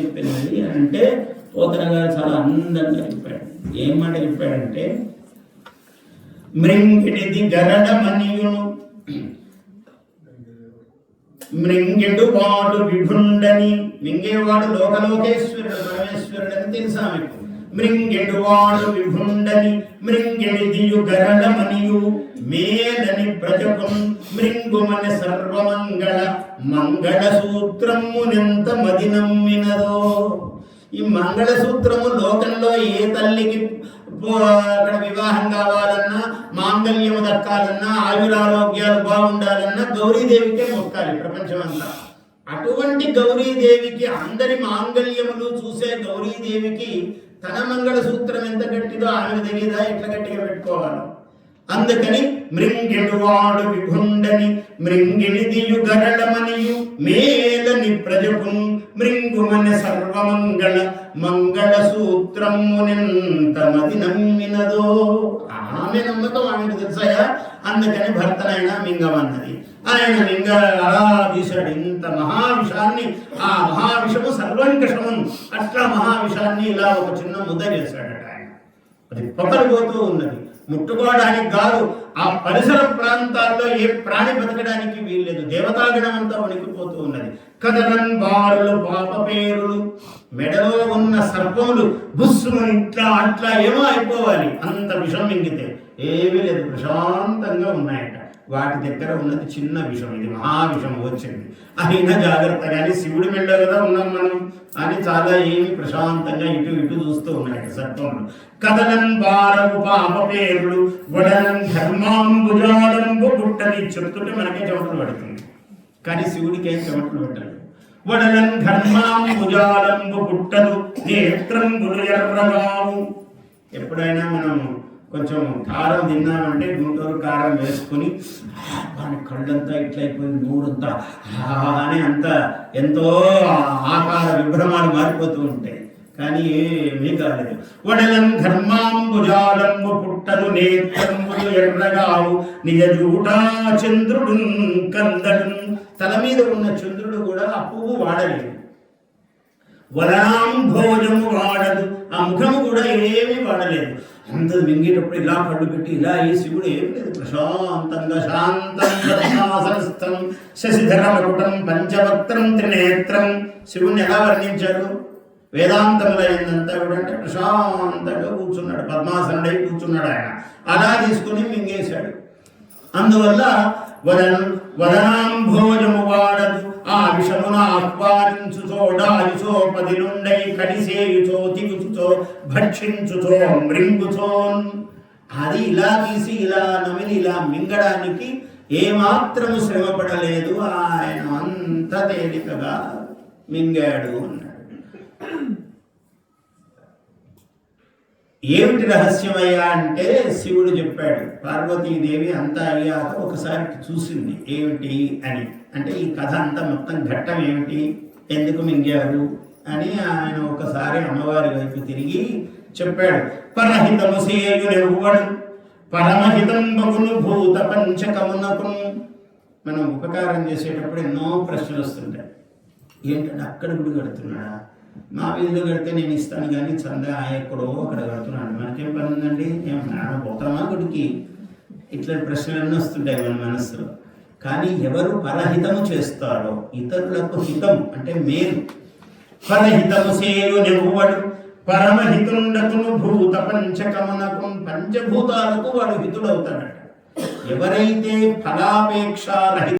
చెప్పింది అంటే పోతన గారు చాలా అందంగా చెప్పాడు. ఏం మాట చెప్పాడంటే, మృంగిడిది గరడమనియును మృంగిడు వాడు విభుండని, మింగేవాడు లోకలోకేశ్వరుడు పరమేశ్వరుడు అని తెలుసా మీకు. మృంగిడు వాడు విభుండని మృంగిడిదియు గరడమనియు మేలని ప్రజకు మృంగుమన సర్వమంగళ మంగళ సూత్రమునెంత మది నమ్మినదో. ఈ మంగళ సూత్రము లోకంలో ఏ తల్లికి అక్కడ వివాహం కావాలన్నా, మాంగళ్యము దక్కాలన్నా, ఆయురారోగ్యాలు బాగుండాలన్నా గౌరీదేవికే మొక్కాలి ప్రపంచం అంతా. అటువంటి గౌరీదేవికి, అందరి మాంగళ్యములు చూసే గౌరీదేవికి తన మంగళ సూత్రం ఎంత గట్టిదో ఆమె తెలియదా ఎట్లా గట్టిగా పెట్టుకోవాలో. అందుకని మృంగిడువాడు విభుండని మృంగిడిదియు గరళమనియు మేలని ప్రజకు మృంగుమన సర్వమంగళ మంగళ సూత్రమునెంత మది నమ్మినదో. ఆమె నమ్మకం ఆమెకు తెలుసాయా. అందుకని భర్తనైనా మింగమన్నది. ఆయన మింగ అలా తీశాడు ఇంత మహావిషాన్ని. ఆ మహావిషము సర్వంకషము. అట్లా మహావిషాన్ని ఇలా ఒక చిన్న ముద్ద చేశాడట ఆయన. అది పొగలిపోతూ ఉన్నది, ముట్టుకోవడానికి కాదు. ఆ పరిసర ప్రాంతాల్లో ఏ ప్రాణి బతకడానికి వీల్లేదు. దేవతాగణం అంతా వణికిపోతూ ఉన్నది. కదలన్ బారులు పాప పేరులు, మెడలో ఉన్న సర్పములు బుస్సుమని ఇట్లా అట్లా ఏమో అయిపోవాలి. అంత విషం మింగితే ఏమీ లేదు, ప్రశాంతంగా ఉన్నాయట. వాటి దగ్గర ఉన్నది చిన్న విషం, ఇది మహావిషం వచ్చింది. అయినా జాగ్రత్త, కానీ శివుడి మెళ్ళ కదా ఉన్నాం మనం అని చాలా ఏమి ప్రశాంతంగా ఇటు ఇటు చూస్తూ ఉన్నాయి సర్పములు. కదలన్ బారవు పాప పేరులు వడలన్ ధర్మాంబుజాలంబు గుట్టని చెప్తుంటే మనకే చెమటలు పడుతుంది, కానీ శివుడికి ఏం చెమటలు పెట్టాలి. వడలన్ ధర్మాంబుజాలంబు గుట్టలు నేత్రంబులు ఎర్రగావు. ఎప్పుడైనా మనం కొంచెం కారం తిన్నామంటే గుంటూరు కారం వేసుకుని వాని కళ్ళంతా ఇట్లయిపోయింది, నూరంతా అని అంత ఎంతో ఆకార విభ్రమాలు మారిపోతూ ఉంటాయి, కానీ ఏమీ కాలేదు. వడలం ధర్మాంబుజాలంబు పుట్టలు నేత్రంబులు ఎర్రగావు నిజ జూటా చంద్రుడు కందడు. తల మీద ఉన్న చంద్రుడు కూడా ఆ పువ్వు వాడలేదు. వదనాం భోజము వాడదు, ఆ ముఖము కూడా ఏమీ వాడలేదు. అంత మింగేటప్పుడు ఇలా కళ్ళు పెట్టి ఇలా ఈ శివుడు ఏమి లేదు, ప్రశాంతంగా శాంతం శశిధరమకుటం పంచవక్త్రం త్రినేత్రం. శివుణ్ణి ఎలా వర్ణించాడు వేదాంతములు అయిందంతా కూడా అంటే ప్రశాంతంగా కూర్చున్నాడు, పద్మాసనుడై కూర్చున్నాడు ఆయన. అలా తీసుకుని మింగేశాడు. అందువల్ల వదనాం భోజము వాడదు, ఆ విషమున ఆహ్వానించుచో డాయుచో పదిలుండై కడిసేయుచో తిగుచుచో భక్షించుచో మృంగుచో. అది ఇలా తీసి ఇలా నమిలి ఇలా మింగడానికి ఏమాత్రము శ్రమపడలేదు. ఆయన అంత తేలికగా మింగాడు అన్నాడు. ఏమిటి రహస్యమయ్యా అంటే శివుడు చెప్పాడు. పార్వతీదేవి అంతా అయ్యాక ఒకసారి చూసింది ఏమిటి అని. అంటే ఈ కథ అంతా మొత్తం ఘట్టం ఏమిటి, ఎందుకు మింగారు అని ఆయన ఒకసారి అమ్మవారి వైపు తిరిగి చెప్పాడు. పరహితము సేయునెవ్వడు పరమహితం బగును భూత పంచకమునకు. మనం ఉపకారం చేసేటప్పుడు ఎన్నో ప్రశ్నలు వస్తుంటాయి. ఏంటంటే అక్కడ గుడి కడుతున్నాడా, మా వీధిలో కడితే నేను ఇస్తాను కానీ చందా ఎక్కడో అక్కడ కడుతున్నాడు, మనకేం పని ఉందండి, ఏమన్నా పోతామా గుడికి? ఇట్లాంటి ప్రశ్నలన్నీ వస్తుంటాయి మన మనస్సులో. కానీ ఎవరు పరహితము చేస్తారో, ఇతరులకు హితం అంటే మేలు. పరహితము సేయునెవ్వడు పరమహితుండకును భూత పంచకమునకు. పంచభూతాలకు వాడు హితుడవుతాడట. ఎవరైతే ఫలాపేక్ష రహిత